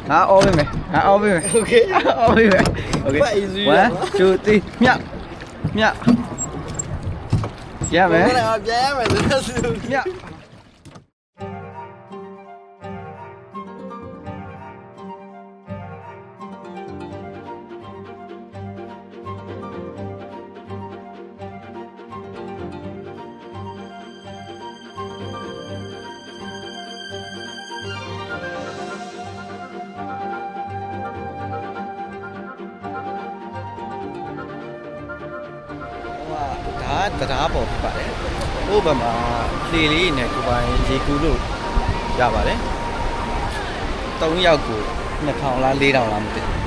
all with me. All with me. Okay. All with me. Okay. Quite easy. 1, 2, 3. Miao. Miao. Yeah, man. Miao. တရားပေါ်ဖြစ်ပါတယ်။ဟိုဘက်မှာလှေလေးနဲ့ကိုပိုင်ရေကူးလို့ရပါတယ်။3ယောက်ကို2000လား4000လားမသိဘူး။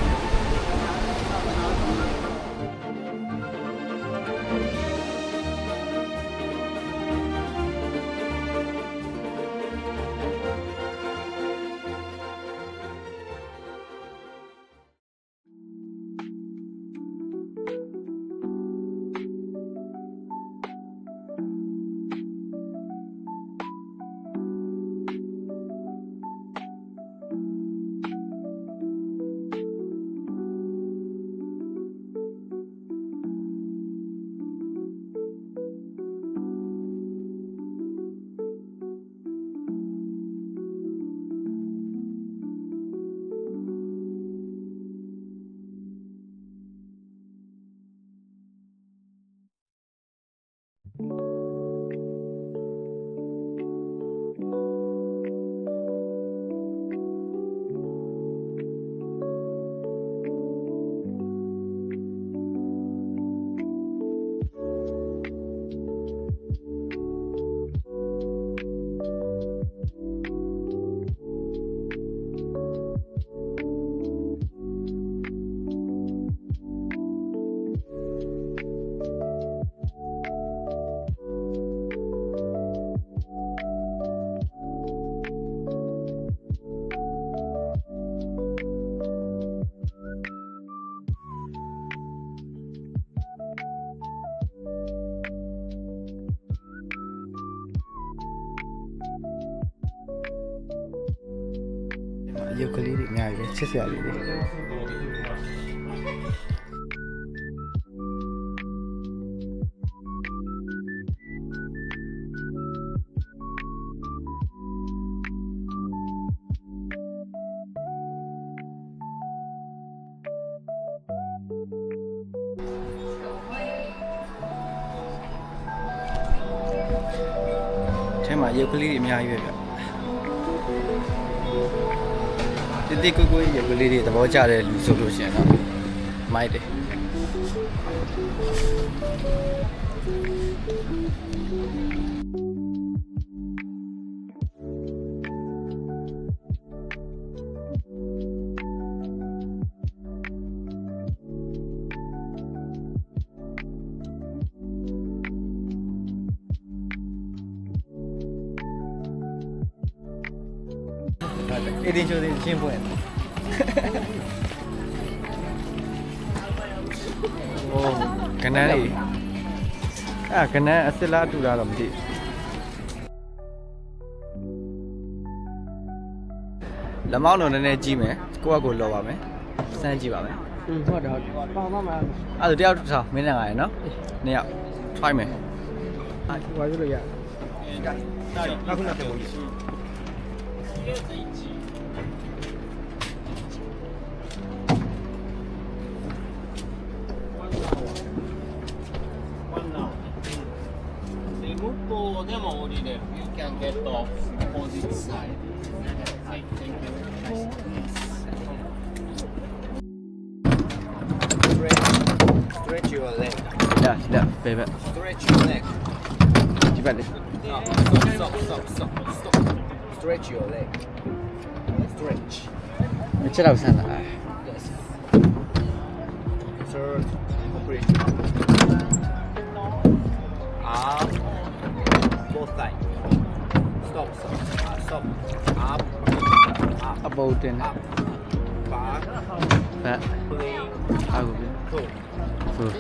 ရုပ်ကလေးတွေအများကြီးပဲချစ်စရာလေးတွေထဲမှာရုပ်ကလေးတွေအများကြီးပဲဗျတိကိုကိုရုပ်ကလေးတွေသဘောကျတဲ့လူဆိုလို့ရှိရင်တော့မိုက်တယ်一定就得进步。哦，ကနန်းလေးကနန်းအစ်စ်လားတူလားတော့မသိလက်မောင်းတော့နည်းနည်းကြီးမယ်ကိုယ့်အကိုလော်ပါမယ်စမ်းကြည့်ပါမယ်ဟုတ်တယ်ပေါင်ပါမှာအဲ့ဒါတယောက်ထားမင်းနဲ့ငါရယ်နော်နှစ်ယောက် try မယ်ဝါရလို့ရအခုနောက်တော့でも降りれる。You can get off opposite side. I think stretch your leg. Yeah, baby. Stretch your leg. ဒီဘက်လေး Stop. Stretch your leg. Stretch. မချက်တော့ဆန်းလာ Yes. Third. Complete. Up. Both sides. Stop. Up. အပေါ်တင် Up. Back. ဘက် Play. အခုပြ Go. ဟုတ်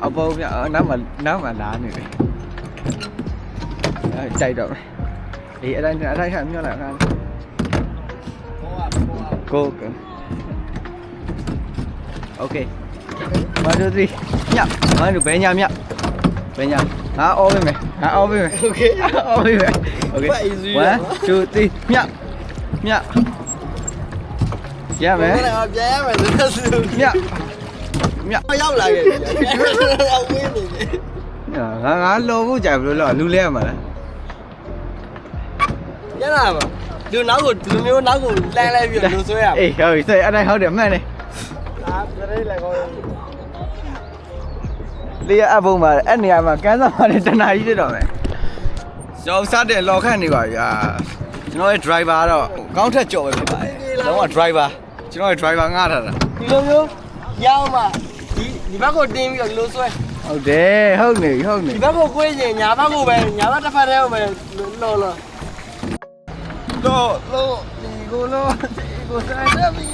အပေါ်မြနောက်မှလာနေတယ်အဲကြိုက်တော့မယ် အေးအတိုင်းခါမျောလိုက်ခါကိုโอเค1 2 3ည1 2ဘယ်ညာမြဘယ်ညာငါအော်ပေးမယ်โอเคအော်ပေးမယ်โอเค1 2 3ညရမယ် ပြန်ရမယ်လို့ဆို ည ရောက်လာခဲ့ပြီအဝေးနေတယ် ငါလော်ဖို့ကြာဘယ်လိုလော်လူလဲရမှာလား ရလာပါလူနောက်ကိုလူမျိုးနောက်ကိုလမ်းလဲပြီးလူဆွဲရ အေးဟုတ်ပြီဆိုအဲ့တိုင်းဟုတ်တယ်မှန်တယ် ဒါပြရဲလည်းကောင်း လေးအပ်ဖို့မှာအဲ့နေရာမှာကန်းစားမှာတနာကြီးတက်တော့မယ်ကျွန်တော်စတဲ့လော်ခန့်နေပါဗျာကျွန်တော်ရဲ့ driver တော့ကောင်းထက်ကြော်ပဲဖြစ်ပါတယ်လုံးဝ driver ကျွန်တော်ရဲ့ driver ငှားထားတာ ဒီလိုမျိုးရောက်မှဒီဘက်ကိုတင်းပြီးတော့လူဆွဲ ဟုတ်တယ်ဟုတ်နေ ဒီဘက်ကိုကိုယ်ရင်ညာဘက်ကိုပဲညာဘက်တစ်ဖက်တည်းကိုပဲလော်ဒီကိုစမ်းတက်ပြီ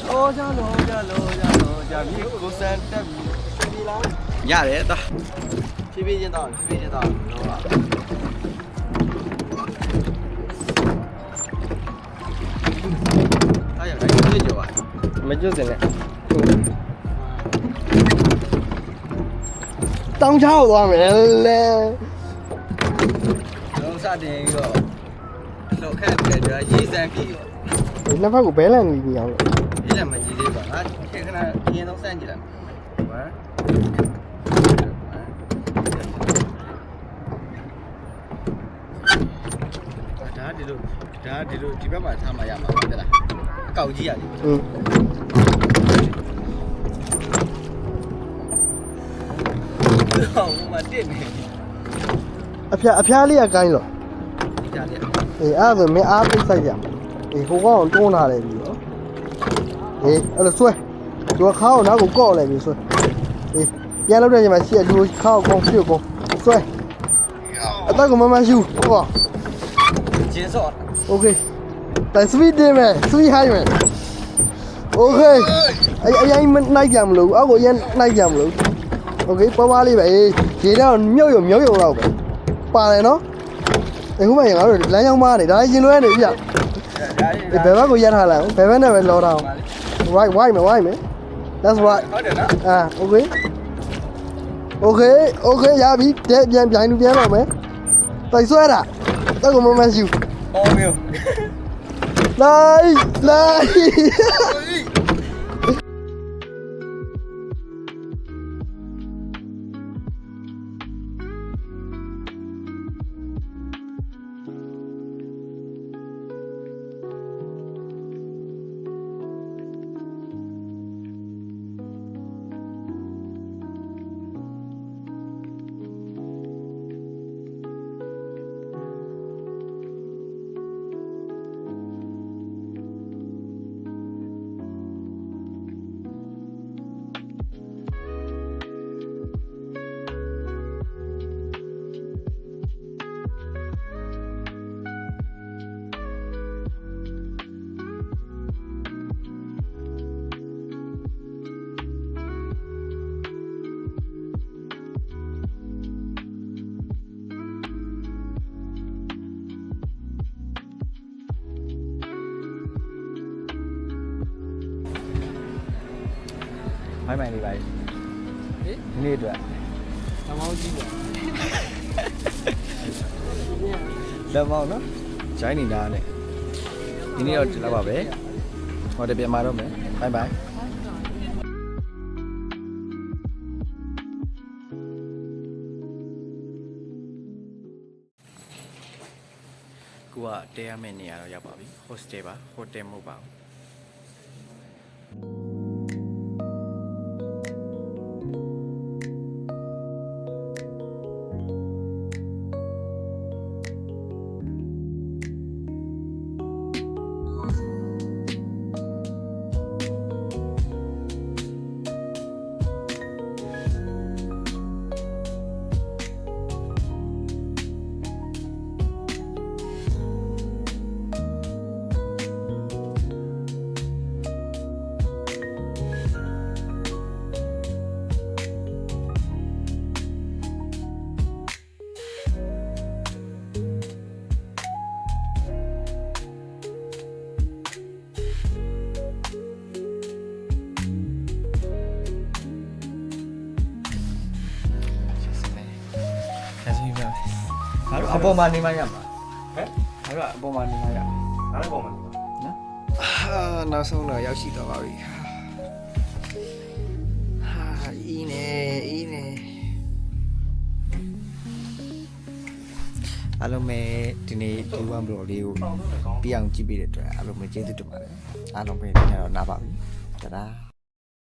လောကြပြီကိုစမ်းတက်ပြီဒီလားရတယ်တော့ ဖြည်းဖြည်းချင်းတော့လောပါ အဲ့ရတိုင်းကြော်ပါ မကျွတ်စင်နဲ့တောင်းချောက်သွားမယ်လေ လုံးစတင်ပြီးတော့လော်ခန့်ပြီးတော့ရေးစမ်းပြီးတော့ နှစ်ဖက်ကိုဘဲလန်ကြီးအောင်လို့ ဒီလည်းမကြည့်သေးပါငါခေခဏရင်းတော့စမ်းကြည့်လိုက်ဘာဒါဒီလိုဒီဘက်မှာထားမှရမှာဟုတ်လားအကောက်ကြီးရတယ် อืม ဟောမတက်နေ အဖျားလေးကကိုင်းလို့ ဒီကြတယ် အေးအဲ့ဒါဆိုမင်းအားပိတ်ဆိုင်ကြမှာအေးဟိုကောင်တွန်းလာတယ်ပြီးတော့အေးအဲ့လိုဆွဲသူကခါအောင်နောက်ကိုကော့လိုက်ပြီးဆွဲအေးပြန်လောက်တဲ့ချိန်မှာရှေ့လူခါအောင်ကောင်းပြုတ်ကောဆွဲအတက်ကမမရှိဘူးဟော ဂျင်းစော့ โอเคတိုင်စပီဒင်းမယ်စပီဟိုင်းမယ်โอเคအရင်နိုင်ကြမလို့အောက်ကိုအရင်နိုင်ကြမလို့โอเคပွားလေးပဲရေတော့မြုပ်ရုံတော့ပဲပါတယ်နော်အခုမှငါတို့လမ်းကြောင်းမားနေဒါရင်လွဲနေပြဘယ်ဘက်ကိုရက်ထားလိုက်ဘယ်ဘက်နဲ့ပဲလောထားအောင် right why မယ် that's right ဟုတ်တယ်နော် okay ရပြီတဲ့ပြန်လူပြန်တော့မယ်တိုက်ဆွဲတာတော့ကမမရှိဘူး ဟောမျိုး လိုက်မိုင်းလေးပါဒီနေ့အတွက် သမောင်းကြီးပါ လက်မောင်းနော်ဂျိုင်းနေတာနဲ့ဒီနေ့တော့ဒီလောက်ပါပဲဟောတယ်ပြန်มาတော့မယ်ဘိုင်ဘိုင်ကိုကတဲရမယ့်နေရာတော့ရောက်ပါပြီ hostel ပါ hotel မဟုတ်ပါဘူး ဖြတ်စီပြငါတို့အပေါ်မှာနေမှရမှာဟဲ့ငါတို့အပေါ်မှာနေမှရ 哪里报嘛？ နောက်ဆုံးတော့ရောက်ရှိတော့ပါပြီဟာအင်းနေအားလုံးပဲဒီနေ့ဒီဝမ်ဘလော်လေးကိုပြအောင်ကြည့်ပေးတဲ့အတွက်အားလုံးပဲကျေးဇူးတင်ပါတယ်အားလုံးပဲဒီနေ့တော့နားပါပြီတဒါ